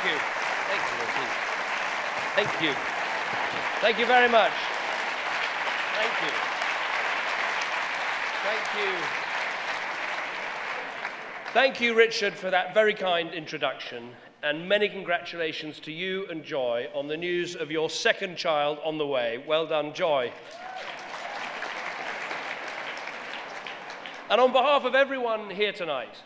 you. Thank you, Richard. Thank you. Thank you very much. Thank you. Thank you. Thank you, Richard, for that very kind introduction, and many congratulations to you and Joy on the news of your second child on the way. Well done, Joy. And on behalf of everyone here tonight,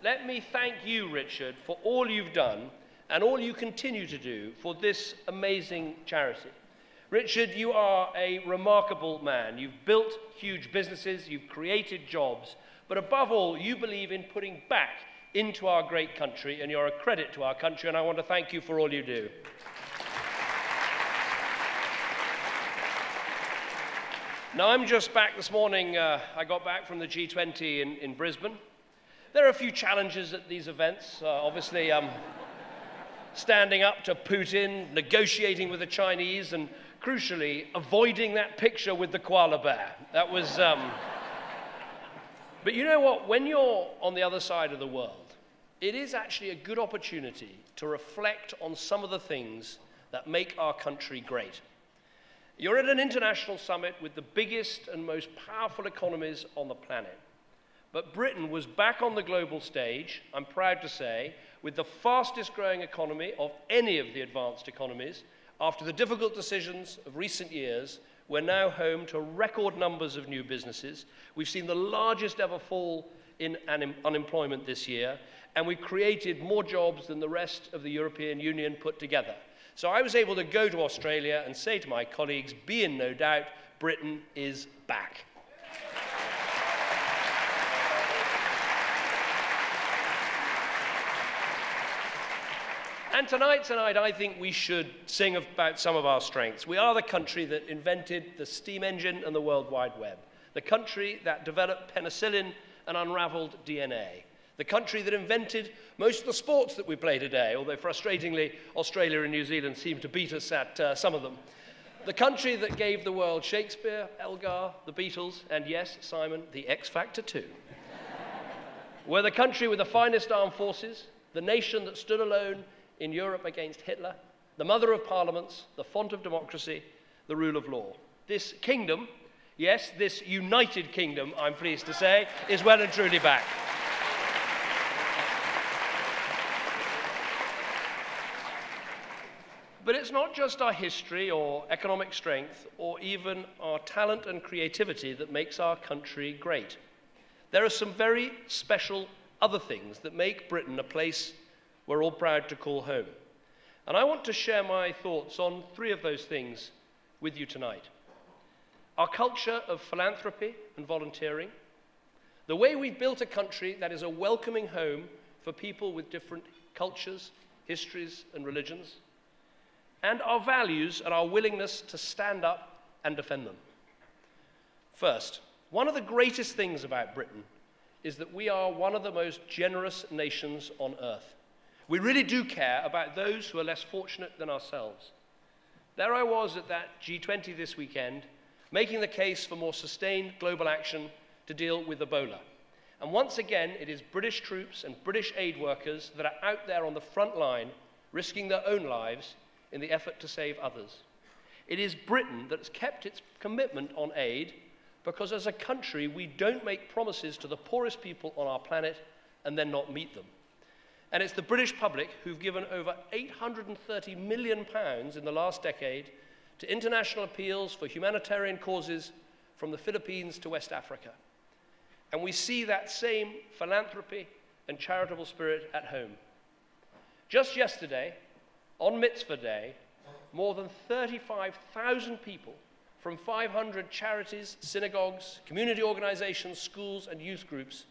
let me thank you, Richard, for all you've done and all you continue to do for this amazing charity. Richard, you are a remarkable man. You've built huge businesses, you've created jobs, but above all, you believe in putting back into our great country, and you're a credit to our country, and I want to thank you for all you do. Now, I'm just back this morning. I got back from the G20 in Brisbane. There are a few challenges at these events. Obviously, standing up to Putin, negotiating with the Chinese, and crucially, avoiding that picture with the koala bear. That was... But you know what? When you're on the other side of the world, it is actually a good opportunity to reflect on some of the things that make our country great. You're at an international summit with the biggest and most powerful economies on the planet. But Britain was back on the global stage, I'm proud to say, with the fastest growing economy of any of the advanced economies. After the difficult decisions of recent years, we're now home to record numbers of new businesses. We've seen the largest ever fall in unemployment this year, and we've created more jobs than the rest of the European Union put together. So I was able to go to Australia and say to my colleagues, be in no doubt, Britain is back. And tonight, I think we should sing about some of our strengths. We are the country that invented the steam engine and the World Wide Web, the country that developed penicillin and unraveled DNA, the country that invented most of the sports that we play today, although frustratingly, Australia and New Zealand seem to beat us at some of them, the country that gave the world Shakespeare, Elgar, the Beatles, and yes, Simon, the X Factor too. We're the country with the finest armed forces, the nation that stood alone in Europe against Hitler, the mother of parliaments, the font of democracy, the rule of law. This kingdom, yes, this united kingdom, I'm pleased to say, is well and truly back. But it's not just our history or economic strength or even our talent and creativity that makes our country great. There are some very special other things that make Britain a place we're all proud to call home. And I want to share my thoughts on three of those things with you tonight. Our culture of philanthropy and volunteering, the way we've built a country that is a welcoming home for people with different cultures, histories, and religions, and our values and our willingness to stand up and defend them. First, one of the greatest things about Britain is that we are one of the most generous nations on earth. We really do care about those who are less fortunate than ourselves. There I was at that G20 this weekend, making the case for more sustained global action to deal with Ebola. And once again, it is British troops and British aid workers that are out there on the front line, risking their own lives in the effort to save others. It is Britain that has kept its commitment on aid, because as a country, we don't make promises to the poorest people on our planet and then not meet them. And it's the British public who've given over £830 million in the last decade to international appeals for humanitarian causes from the Philippines to West Africa. And we see that same philanthropy and charitable spirit at home. Just yesterday, on Mitzvah Day, more than 35,000 people from 500 charities, synagogues, community organizations, schools, and youth groups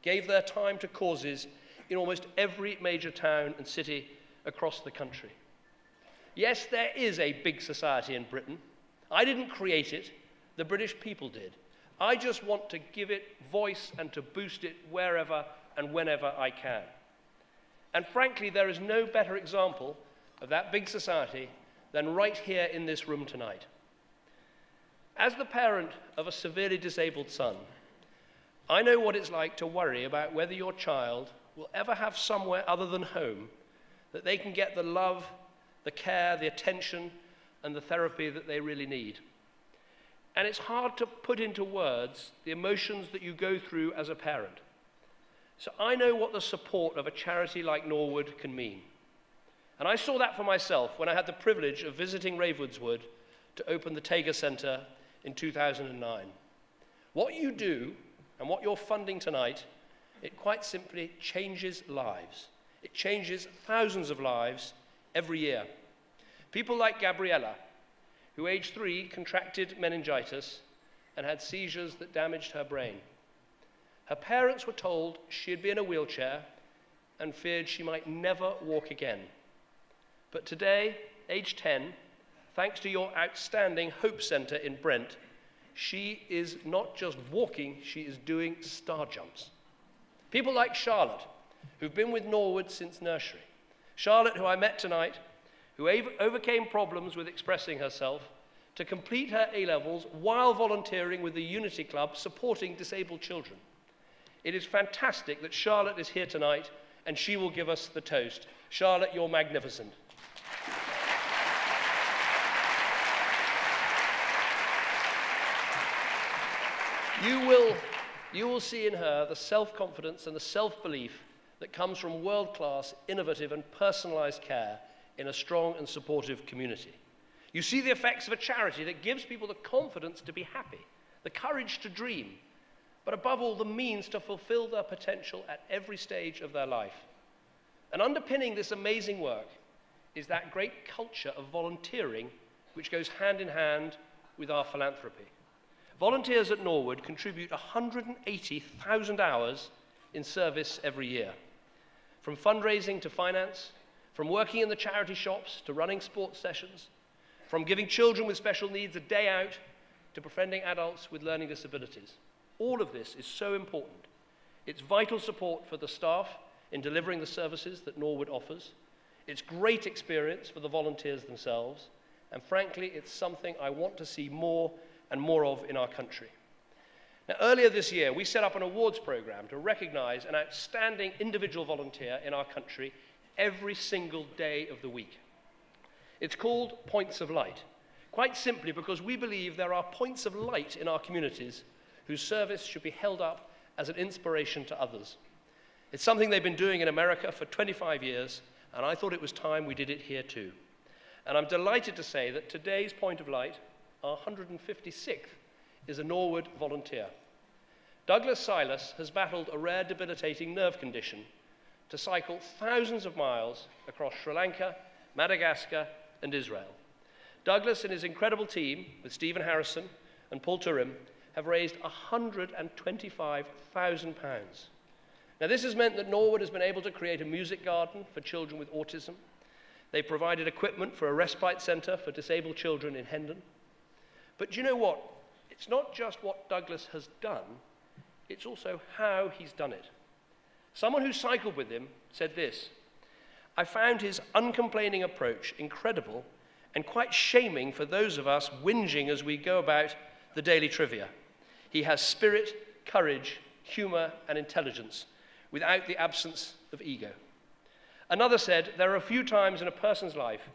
gave their time to causes in almost every major town and city across the country. Yes, there is a big society in Britain. I didn't create it, the British people did. I just want to give it voice and to boost it wherever and whenever I can. And frankly, there is no better example of that big society than right here in this room tonight. As the parent of a severely disabled son, I know what it's like to worry about whether your child will ever have somewhere other than home that they can get the love, the care, the attention, and the therapy that they really need. And it's hard to put into words the emotions that you go through as a parent. So I know what the support of a charity like Norwood can mean. And I saw that for myself when I had the privilege of visiting Ravenswood to open the Tager Centre in 2009. What you do and what you're funding tonight, it quite simply changes lives. It changes thousands of lives every year. People like Gabriella, who aged 3 contracted meningitis and had seizures that damaged her brain. Her parents were told she'd be in a wheelchair and feared she might never walk again. But today, age 10, thanks to your outstanding Hope Centre in Brent, she is not just walking, she is doing star jumps. People like Charlotte, who've been with Norwood since nursery. Charlotte, who I met tonight, who overcame problems with expressing herself to complete her A-levels while volunteering with the Unity Club supporting disabled children. It is fantastic that Charlotte is here tonight and she will give us the toast. Charlotte, you're magnificent. You will see in her the self-confidence and the self-belief that comes from world-class, innovative and personalized care in a strong and supportive community. You see the effects of a charity that gives people the confidence to be happy, the courage to dream, but above all, the means to fulfill their potential at every stage of their life. And underpinning this amazing work is that great culture of volunteering which goes hand in hand with our philanthropy. Volunteers at Norwood contribute 180,000 hours in service every year. From fundraising to finance, from working in the charity shops to running sports sessions, from giving children with special needs a day out to befriending adults with learning disabilities. All of this is so important. It's vital support for the staff in delivering the services that Norwood offers. It's great experience for the volunteers themselves. And frankly, it's something I want to see more and more of in our country. Now, earlier this year, we set up an awards program to recognize an outstanding individual volunteer in our country every single day of the week. It's called Points of Light, quite simply because we believe there are points of light in our communities whose service should be held up as an inspiration to others. It's something they've been doing in America for 25 years, and I thought it was time we did it here too. And I'm delighted to say that today's Point of Light, our 156th, is a Norwood volunteer. Douglas Silas has battled a rare debilitating nerve condition to cycle thousands of miles across Sri Lanka, Madagascar, and Israel. Douglas and his incredible team, with Stephen Harrison and Paul Turim, have raised £125,000. Now, this has meant that Norwood has been able to create a music garden for children with autism. They've provided equipment for a respite centre for disabled children in Hendon. But do you know what? It's not just what Douglas has done, it's also how he's done it. Someone who cycled with him said this: "I found his uncomplaining approach incredible and quite shaming for those of us whinging as we go about the daily trivia. He has spirit, courage, humour and intelligence without the absence of ego." Another said, "There are a few times in a person's life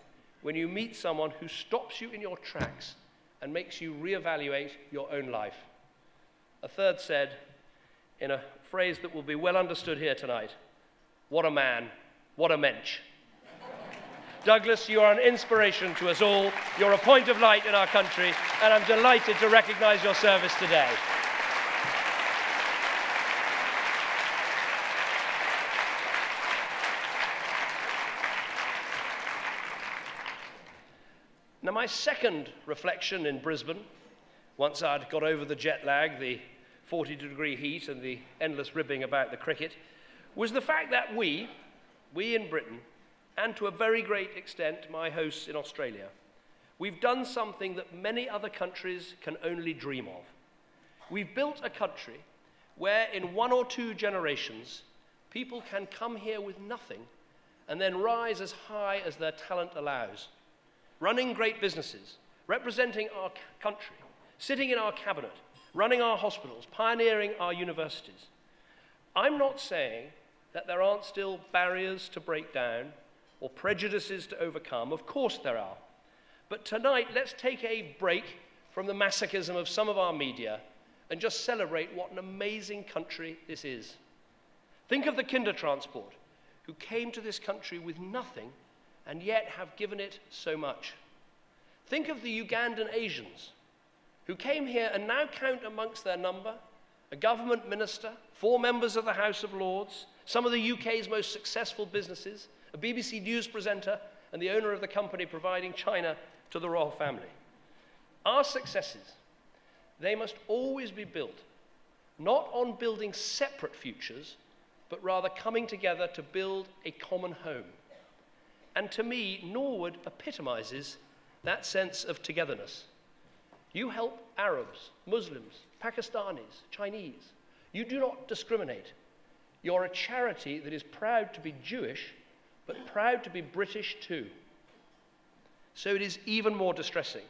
when you meet someone who stops you in your tracks and makes you reevaluate your own life." A third said, in a phrase that will be well understood here tonight, "What a man, what a mensch." Douglas, you are an inspiration to us all. You're a point of light in our country, and I'm delighted to recognise your service today. Now, my second reflection in Brisbane, once I'd got over the jet lag, the 40-degree heat and the endless ribbing about the cricket, was the fact that we in Britain, and to a very great extent my hosts in Australia, we've done something that many other countries can only dream of. We've built a country where in 1 or 2 generations, people can come here with nothing and then rise as high as their talent allows, running great businesses, representing our country, sitting in our cabinet, running our hospitals, pioneering our universities. I'm not saying that there aren't still barriers to break down or prejudices to overcome? Of course there are. But tonight, let's take a break from the masochism of some of our media and just celebrate what an amazing country this is. Think of the Kindertransport, who came to this country with nothing and yet have given it so much. Think of the Ugandan Asians, who came here and now count amongst their number a government minister, 4 members of the House of Lords, some of the UK's most successful businesses, a BBC News presenter, and the owner of the company providing China to the royal family. Our successes, they must always be built, not on building separate futures, but rather coming together to build a common home. And to me, Norwood epitomizes that sense of togetherness. You help Arabs, Muslims, Pakistanis, Chinese. You do not discriminate. You're a charity that is proud to be Jewish, but proud to be British too. So it is even more distressing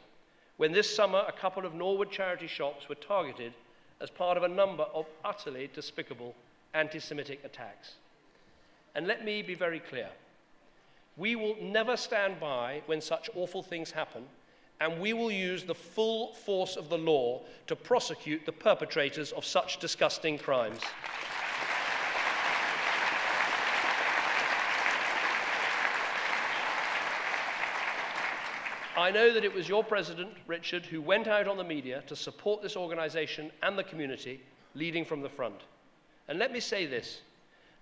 when this summer a couple of Norwood charity shops were targeted as part of a number of utterly despicable anti-Semitic attacks. And let me be very clear. We will never stand by when such awful things happen, and we will use the full force of the law to prosecute the perpetrators of such disgusting crimes. I know that it was your president, Richard, who went out on the media to support this organization and the community, leading from the front. And let me say this,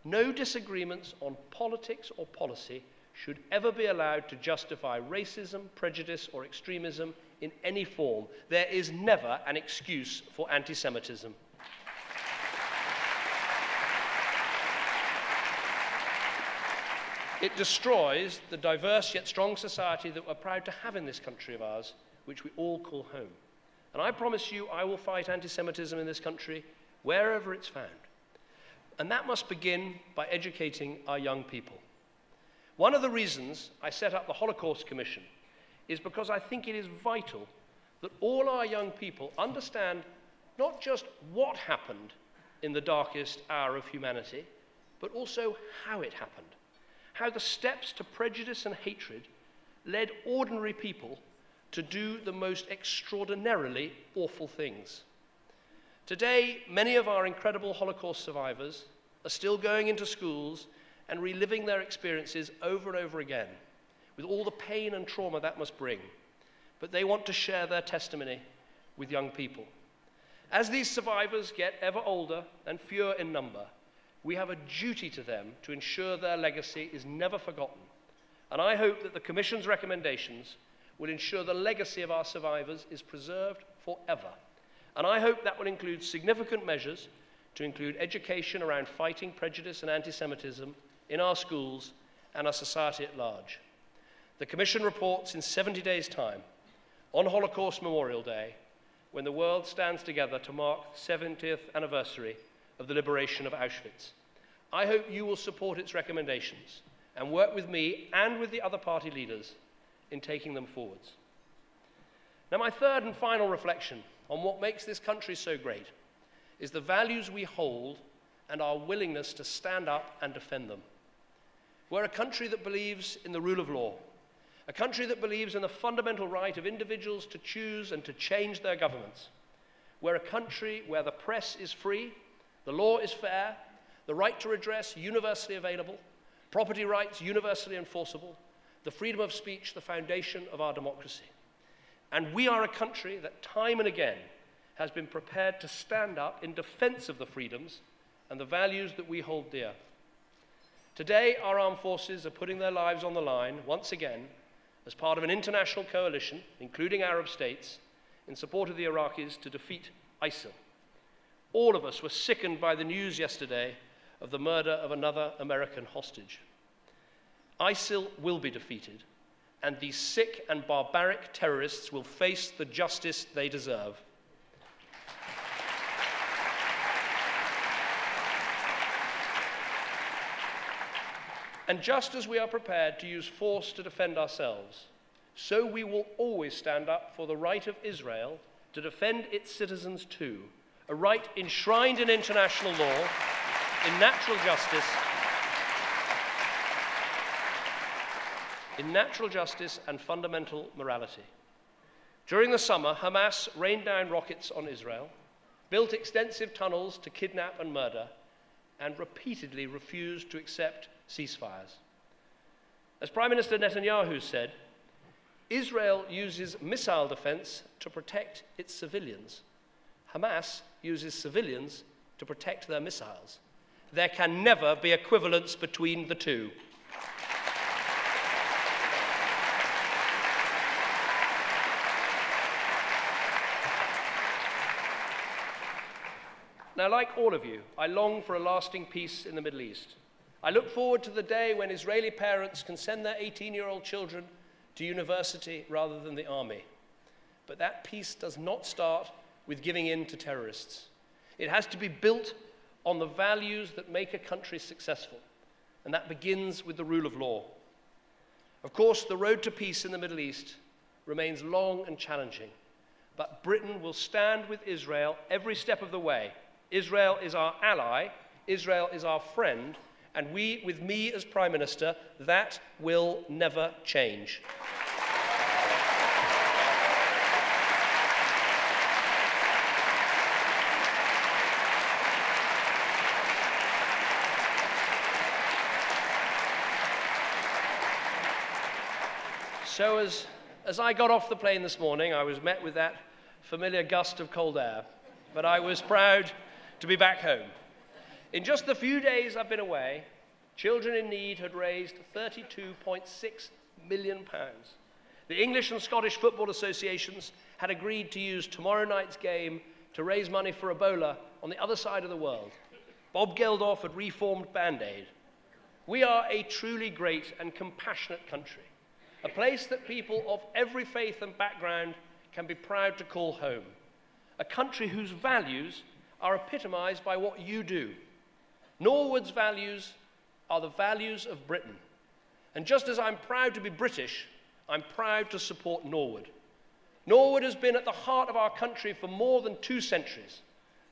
no disagreements on politics or policy should ever be allowed to justify racism, prejudice, or extremism in any form. There is never an excuse for anti-Semitism. It destroys the diverse yet strong society that we're proud to have in this country of ours, which we all call home. And I promise you, I will fight anti-Semitism in this country wherever it's found. And that must begin by educating our young people. One of the reasons I set up the Holocaust Commission is because I think it is vital that all our young people understand not just what happened in the darkest hour of humanity, but also how it happened. How the steps to prejudice and hatred led ordinary people to do the most extraordinarily awful things. Today, many of our incredible Holocaust survivors are still going into schools and reliving their experiences over and over again, with all the pain and trauma that must bring. But they want to share their testimony with young people. As these survivors get ever older and fewer in number, we have a duty to them to ensure their legacy is never forgotten. And I hope that the Commission's recommendations will ensure the legacy of our survivors is preserved forever. And I hope that will include significant measures to include education around fighting prejudice and anti-Semitism in our schools and our society at large. The Commission reports in 70 days' time, on Holocaust Memorial Day, when the world stands together to mark the 70th anniversary of the liberation of Auschwitz. I hope you will support its recommendations and work with me and with the other party leaders in taking them forwards. Now, my third and final reflection on what makes this country so great is the values we hold and our willingness to stand up and defend them. We're a country that believes in the rule of law, a country that believes in the fundamental right of individuals to choose and to change their governments. We're a country where the press is free, the law is fair, the right to redress universally available, property rights universally enforceable, the freedom of speech the foundation of our democracy. And we are a country that time and again has been prepared to stand up in defense of the freedoms and the values that we hold dear. Today, our armed forces are putting their lives on the line once again as part of an international coalition, including Arab states, in support of the Iraqis to defeat ISIL. All of us were sickened by the news yesterday of the murder of another American hostage. ISIL will be defeated, and these sick and barbaric terrorists will face the justice they deserve. And just as we are prepared to use force to defend ourselves, so we will always stand up for the right of Israel to defend its citizens too, a right enshrined in international law, in natural justice, in natural justice and fundamental morality. During the summer, Hamas rained down rockets on Israel, built extensive tunnels to kidnap and murder, and repeatedly refused to accept ceasefires. As Prime Minister Netanyahu said, Israel uses missile defense to protect its civilians. Hamas uses civilians to protect their missiles. There can never be equivalence between the two. Now, like all of you, I long for a lasting peace in the Middle East. I look forward to the day when Israeli parents can send their 18-year-old children to university rather than the army. But that peace does not start with giving in to terrorists. It has to be built on the values that make a country successful, and that begins with the rule of law. Of course, the road to peace in the Middle East remains long and challenging, but Britain will stand with Israel every step of the way. Israel is our ally, Israel is our friend, and with me as Prime Minister, that will never change. So as I got off the plane this morning, I was met with that familiar gust of cold air, but I was proud to be back home. In just the few days I've been away, Children in Need had raised £32.6 million. The English and Scottish Football Associations had agreed to use tomorrow night's game to raise money for Ebola on the other side of the world. Bob Geldof had reformed Band Aid. We are a truly great and compassionate country, a place that people of every faith and background can be proud to call home, a country whose values are epitomized by what you do. Norwood's values are the values of Britain. And just as I'm proud to be British, I'm proud to support Norwood. Norwood has been at the heart of our country for more than 2 centuries.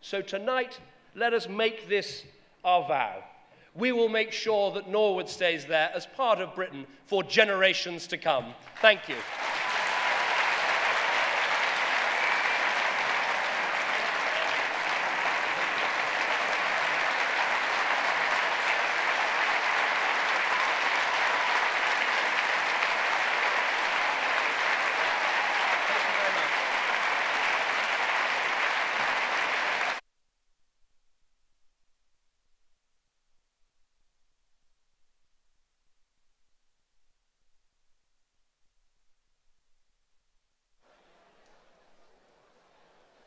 So tonight, let us make this our vow. We will make sure that Norwood stays there as part of Britain for generations to come. Thank you.